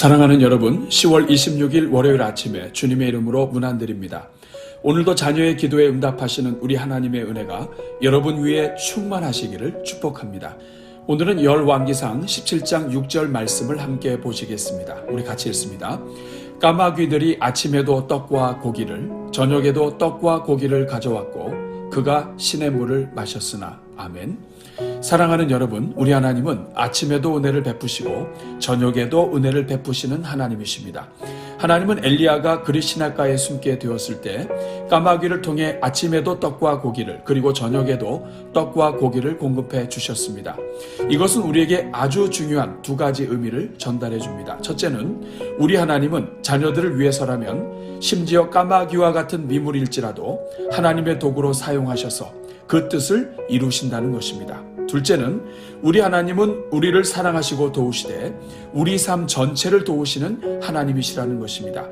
사랑하는 여러분, 10월 26일 월요일 아침에 주님의 이름으로 문안드립니다. 오늘도 자녀의 기도에 응답하시는 우리 하나님의 은혜가 여러분 위에 충만하시기를 축복합니다. 오늘은 열왕기상 17장 6절 말씀을 함께 보시겠습니다. 우리 같이 읽습니다. 까마귀들이 아침에도 떡과 고기를, 저녁에도 떡과 고기를 가져왔고 그가 시냇 물을 마셨으나. 아멘. 사랑하는 여러분, 우리 하나님은 아침에도 은혜를 베푸시고 저녁에도 은혜를 베푸시는 하나님이십니다. 하나님은 엘리야가 그리 시냇가에 숨게 되었을 때 까마귀를 통해 아침에도 떡과 고기를, 그리고 저녁에도 떡과 고기를 공급해 주셨습니다. 이것은 우리에게 아주 중요한 두 가지 의미를 전달해 줍니다. 첫째는 우리 하나님은 자녀들을 위해서라면 심지어 까마귀와 같은 미물일지라도 하나님의 도구로 사용하셔서 그 뜻을 이루신다는 것입니다. 둘째는 우리 하나님은 우리를 사랑하시고 도우시되 우리 삶 전체를 도우시는 하나님이시라는 것입니다.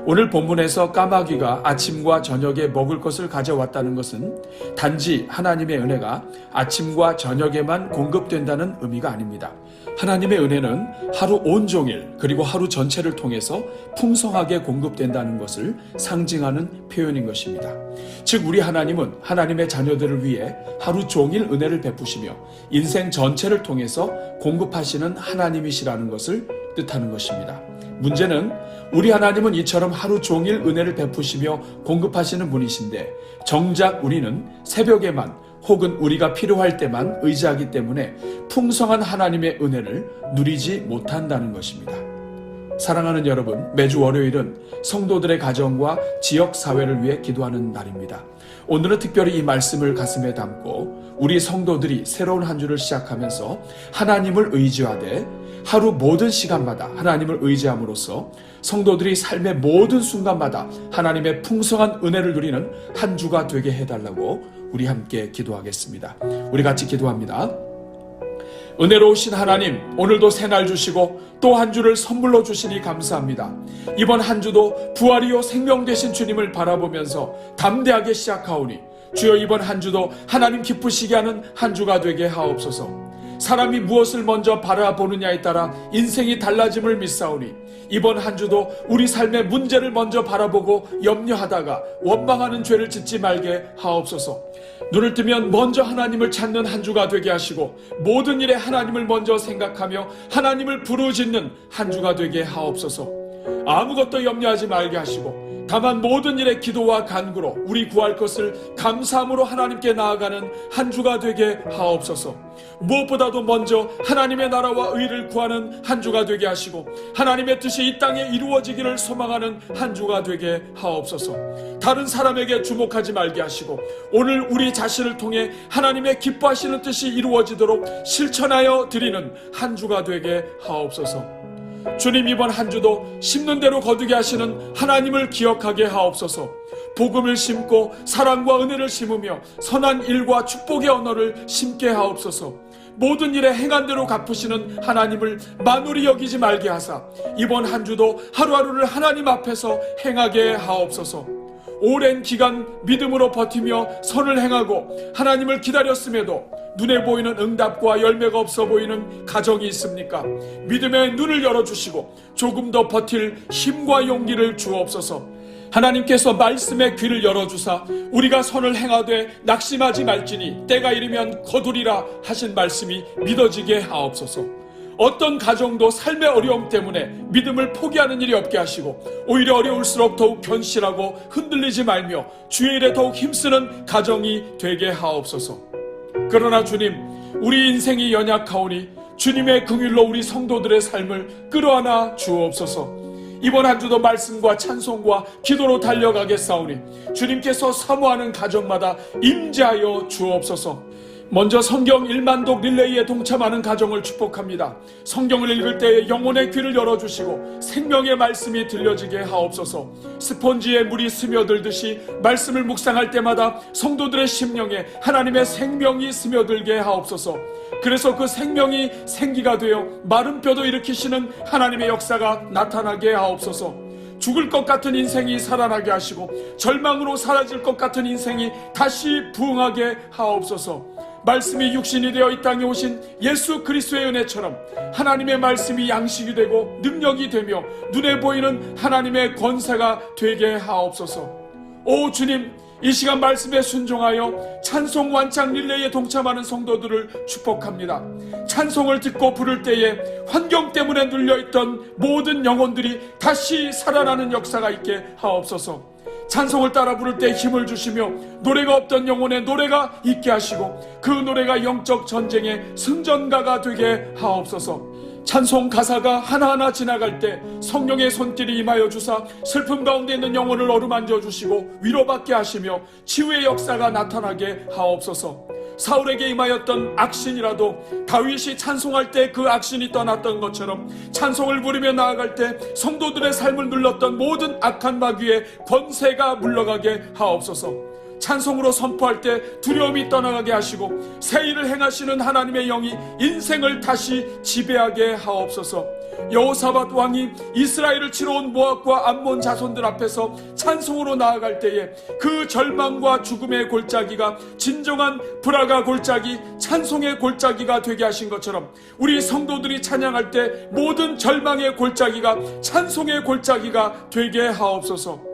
오늘 본문에서 까마귀가 아침과 저녁에 먹을 것을 가져왔다는 것은 단지 하나님의 은혜가 아침과 저녁에만 공급된다는 의미가 아닙니다. 하나님의 은혜는 하루 온종일 그리고 하루 전체를 통해서 풍성하게 공급된다는 것을 상징하는 표현인 것입니다. 즉 우리 하나님은 하나님의 자녀들을 위해 하루 종일 은혜를 베푸시며 인생 전체를 통해서 공급하시는 하나님이시라는 것을 뜻하는 것입니다. 문제는 우리 하나님은 이처럼 하루 종일 은혜를 베푸시며 공급하시는 분이신데 정작 우리는 새벽에만 혹은 우리가 필요할 때만 의지하기 때문에 풍성한 하나님의 은혜를 누리지 못한다는 것입니다. 사랑하는 여러분, 매주 월요일은 성도들의 가정과 지역 사회를 위해 기도하는 날입니다. 오늘은 특별히 이 말씀을 가슴에 담고 우리 성도들이 새로운 한 주를 시작하면서 하나님을 의지하되 하루 모든 시간마다 하나님을 의지함으로써 성도들이 삶의 모든 순간마다 하나님의 풍성한 은혜를 누리는 한 주가 되게 해달라고 우리 함께 기도하겠습니다. 우리 같이 기도합니다. 은혜로우신 하나님, 오늘도 새날 주시고 또 한 주를 선물로 주시니 감사합니다. 이번 한 주도 부활이요 생명 되신 주님을 바라보면서 담대하게 시작하오니 주여 이번 한 주도 하나님 기쁘시게 하는 한 주가 되게 하옵소서. 사람이 무엇을 먼저 바라보느냐에 따라 인생이 달라짐을 믿사오니 이번 한 주도 우리 삶의 문제를 먼저 바라보고 염려하다가 원망하는 죄를 짓지 말게 하옵소서. 눈을 뜨면 먼저 하나님을 찾는 한 주가 되게 하시고 모든 일에 하나님을 먼저 생각하며 하나님을 부르짖는 한 주가 되게 하옵소서. 아무것도 염려하지 말게 하시고 다만 모든 일에 기도와 간구로 우리 구할 것을 감사함으로 하나님께 나아가는 한 주가 되게 하옵소서. 무엇보다도 먼저 하나님의 나라와 의를 구하는 한 주가 되게 하시고 하나님의 뜻이 이 땅에 이루어지기를 소망하는 한 주가 되게 하옵소서. 다른 사람에게 주목하지 말게 하시고 오늘 우리 자신을 통해 하나님의 기뻐하시는 뜻이 이루어지도록 실천하여 드리는 한 주가 되게 하옵소서. 주님, 이번 한 주도 심는 대로 거두게 하시는 하나님을 기억하게 하옵소서. 복음을 심고 사랑과 은혜를 심으며 선한 일과 축복의 언어를 심게 하옵소서. 모든 일에 행한 대로 갚으시는 하나님을 만홀히 여기지 말게 하사 이번 한 주도 하루하루를 하나님 앞에서 행하게 하옵소서. 오랜 기간 믿음으로 버티며 선을 행하고 하나님을 기다렸음에도 눈에 보이는 응답과 열매가 없어 보이는 가정이 있습니까? 믿음의 눈을 열어주시고 조금 더 버틸 힘과 용기를 주옵소서. 하나님께서 말씀의 귀를 열어주사 우리가 선을 행하되 낙심하지 말지니 때가 이르면 거두리라 하신 말씀이 믿어지게 하옵소서. 어떤 가정도 삶의 어려움 때문에 믿음을 포기하는 일이 없게 하시고 오히려 어려울수록 더욱 견실하고 흔들리지 말며 주의 일에 더욱 힘쓰는 가정이 되게 하옵소서. 그러나 주님, 우리 인생이 연약하오니 주님의 긍휼로 우리 성도들의 삶을 끌어안아 주옵소서. 이번 한 주도 말씀과 찬송과 기도로 달려가겠사오니 주님께서 사모하는 가정마다 임재하여 주옵소서. 먼저 성경 1만독 릴레이에 동참하는 가정을 축복합니다. 성경을 읽을 때에 영혼의 귀를 열어주시고 생명의 말씀이 들려지게 하옵소서. 스펀지에 물이 스며들듯이 말씀을 묵상할 때마다 성도들의 심령에 하나님의 생명이 스며들게 하옵소서. 그래서 그 생명이 생기가 되어 마른 뼈도 일으키시는 하나님의 역사가 나타나게 하옵소서. 죽을 것 같은 인생이 살아나게 하시고 절망으로 사라질 것 같은 인생이 다시 부흥하게 하옵소서. 말씀이 육신이 되어 이 땅에 오신 예수 그리스도의 은혜처럼 하나님의 말씀이 양식이 되고 능력이 되며 눈에 보이는 하나님의 권세가 되게 하옵소서. 오 주님, 이 시간 말씀에 순종하여 찬송 완창 릴레이에 동참하는 성도들을 축복합니다. 찬송을 듣고 부를 때에 환경 때문에 눌려있던 모든 영혼들이 다시 살아나는 역사가 있게 하옵소서. 찬송을 따라 부를 때 힘을 주시며 노래가 없던 영혼의 노래가 있게 하시고 그 노래가 영적 전쟁의 승전가가 되게 하옵소서. 찬송 가사가 하나하나 지나갈 때 성령의 손길이 임하여 주사 슬픔 가운데 있는 영혼을 어루만져 주시고 위로받게 하시며 치유의 역사가 나타나게 하옵소서. 사울에게 임하였던 악신이라도 다윗이 찬송할 때 그 악신이 떠났던 것처럼 찬송을 부르며 나아갈 때 성도들의 삶을 눌렀던 모든 악한 마귀의 권세가 물러가게 하옵소서. 찬송으로 선포할 때 두려움이 떠나가게 하시고 새 일을 행하시는 하나님의 영이 인생을 다시 지배하게 하옵소서. 여호사밧 왕이 이스라엘을 치러 온 모압과 암몬 자손들 앞에서 찬송으로 나아갈 때에 그 절망과 죽음의 골짜기가 진정한 브라가 골짜기, 찬송의 골짜기가 되게 하신 것처럼 우리 성도들이 찬양할 때 모든 절망의 골짜기가 찬송의 골짜기가 되게 하옵소서.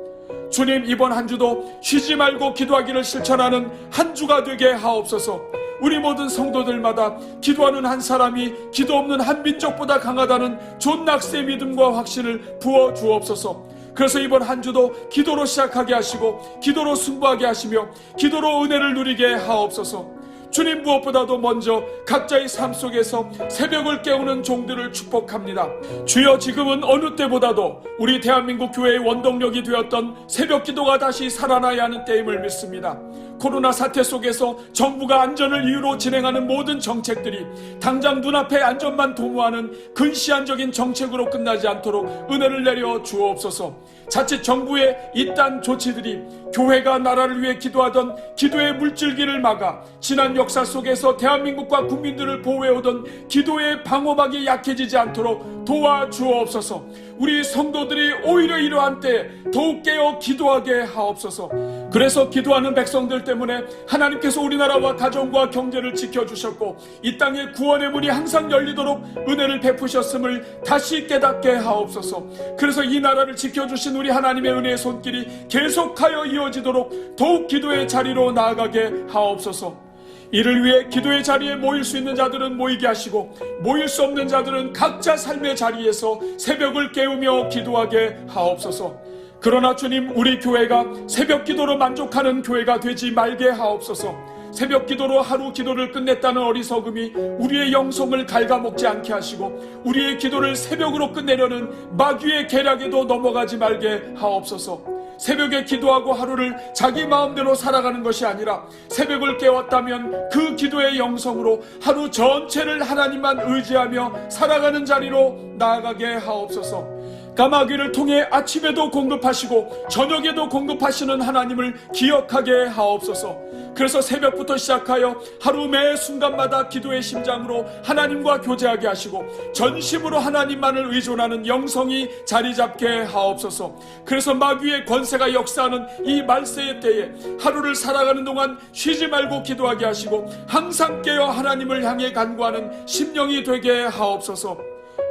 주님, 이번 한 주도 쉬지 말고 기도하기를 실천하는 한 주가 되게 하옵소서. 우리 모든 성도들마다 기도하는 한 사람이 기도 없는 한 민족보다 강하다는 존 낙스의 믿음과 확신을 부어 주옵소서. 그래서 이번 한 주도 기도로 시작하게 하시고 기도로 승부하게 하시며 기도로 은혜를 누리게 하옵소서. 주님, 무엇보다도 먼저 각자의 삶 속에서 새벽을 깨우는 종들을 축복합니다. 주여, 지금은 어느 때보다도 우리 대한민국 교회의 원동력이 되었던 새벽 기도가 다시 살아나야 하는 때임을 믿습니다. 코로나 사태 속에서 정부가 안전을 이유로 진행하는 모든 정책들이 당장 눈앞의 안전만 도모하는 근시안적인 정책으로 끝나지 않도록 은혜를 내려 주옵소서. 자칫 정부의 이딴 조치들이 교회가 나라를 위해 기도하던 기도의 물줄기를 막아 지난 역사 속에서 대한민국과 국민들을 보호해오던 기도의 방어막이 약해지지 않도록 도와주옵소서. 우리 성도들이 오히려 이러한 때에 더욱 깨어 기도하게 하옵소서. 그래서 기도하는 백성들 때문에 하나님께서 우리나라와 가정과 경제를 지켜주셨고 이 땅에 구원의 문이 항상 열리도록 은혜를 베푸셨음을 다시 깨닫게 하옵소서. 그래서 이 나라를 지켜주신 우리 하나님의 은혜의 손길이 계속하여 이어지도록 더욱 기도의 자리로 나아가게 하옵소서. 이를 위해 기도의 자리에 모일 수 있는 자들은 모이게 하시고 모일 수 없는 자들은 각자 삶의 자리에서 새벽을 깨우며 기도하게 하옵소서. 그러나 주님, 우리 교회가 새벽 기도로 만족하는 교회가 되지 말게 하옵소서. 새벽 기도로 하루 기도를 끝냈다는 어리석음이 우리의 영성을 갉아먹지 않게 하시고 우리의 기도를 새벽으로 끝내려는 마귀의 계략에도 넘어가지 말게 하옵소서. 새벽에 기도하고 하루를 자기 마음대로 살아가는 것이 아니라 새벽을 깨웠다면 그 기도의 영성으로 하루 전체를 하나님만 의지하며 살아가는 자리로 나아가게 하옵소서. 까마귀를 통해 아침에도 공급하시고 저녁에도 공급하시는 하나님을 기억하게 하옵소서. 그래서 새벽부터 시작하여 하루 매 순간마다 기도의 심장으로 하나님과 교제하게 하시고 전심으로 하나님만을 의존하는 영성이 자리 잡게 하옵소서. 그래서 마귀의 권세가 역사하는 이 말세의 때에 하루를 살아가는 동안 쉬지 말고 기도하게 하시고 항상 깨어 하나님을 향해 간구하는 심령이 되게 하옵소서.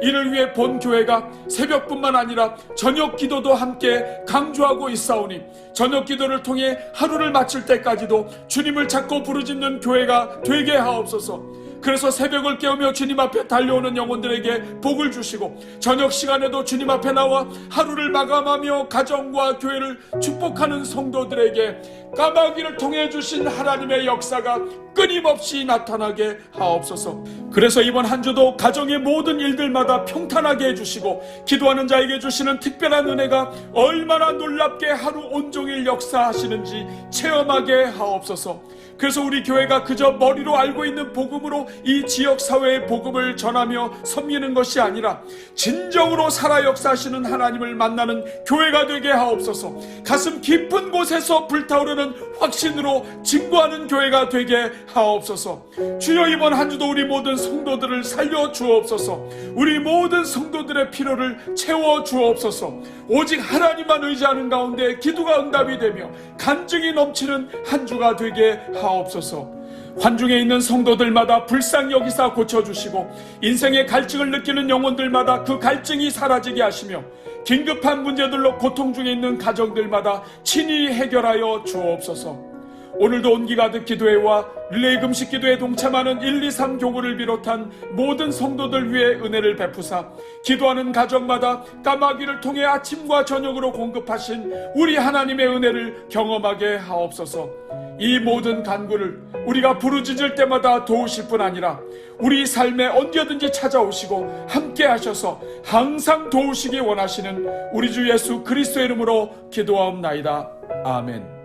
이를 위해 본 교회가 새벽뿐만 아니라 저녁 기도도 함께 강조하고 있사오니 저녁 기도를 통해 하루를 마칠 때까지도 주님을 찾고 부르짖는 교회가 되게 하옵소서. 그래서 새벽을 깨우며 주님 앞에 달려오는 영혼들에게 복을 주시고 저녁 시간에도 주님 앞에 나와 하루를 마감하며 가정과 교회를 축복하는 성도들에게 까마귀를 통해 주신 하나님의 역사가 끊임없이 나타나게 하옵소서. 그래서 이번 한 주도 가정의 모든 일들마다 평탄하게 해주시고 기도하는 자에게 주시는 특별한 은혜가 얼마나 놀랍게 하루 온종일 역사하시는지 체험하게 하옵소서. 그래서 우리 교회가 그저 머리로 알고 있는 복음으로 이 지역사회의 복음을 전하며 섬기는 것이 아니라 진정으로 살아 역사하시는 하나님을 만나는 교회가 되게 하옵소서. 가슴 깊은 곳에서 불타오르는 확신으로 증거하는 교회가 되게 하옵소서. 주여, 이번 한 주도 우리 모든 성도들을 살려 주옵소서. 우리 모든 성도들의 필요를 채워 주옵소서. 오직 하나님만 의지하는 가운데 기도가 응답이 되며 간증이 넘치는 한 주가 되게 하옵소서. 환중에 있는 성도들마다 불쌍히 여기사 고쳐주시고 인생의 갈증을 느끼는 영혼들마다 그 갈증이 사라지게 하시며 긴급한 문제들로 고통 중에 있는 가정들마다 친히 해결하여 주옵소서. 오늘도 온기 가득 기도회와 릴레이 금식 기도에 동참하는 1, 2, 3 교구를 비롯한 모든 성도들 위해 은혜를 베푸사 기도하는 가정마다 까마귀를 통해 아침과 저녁으로 공급하신 우리 하나님의 은혜를 경험하게 하옵소서. 이 모든 간구를 우리가 부르짖을 때마다 도우실 뿐 아니라 우리 삶에 언제든지 찾아오시고 함께 하셔서 항상 도우시기 원하시는 우리 주 예수 그리스도의 이름으로 기도하옵나이다. 아멘.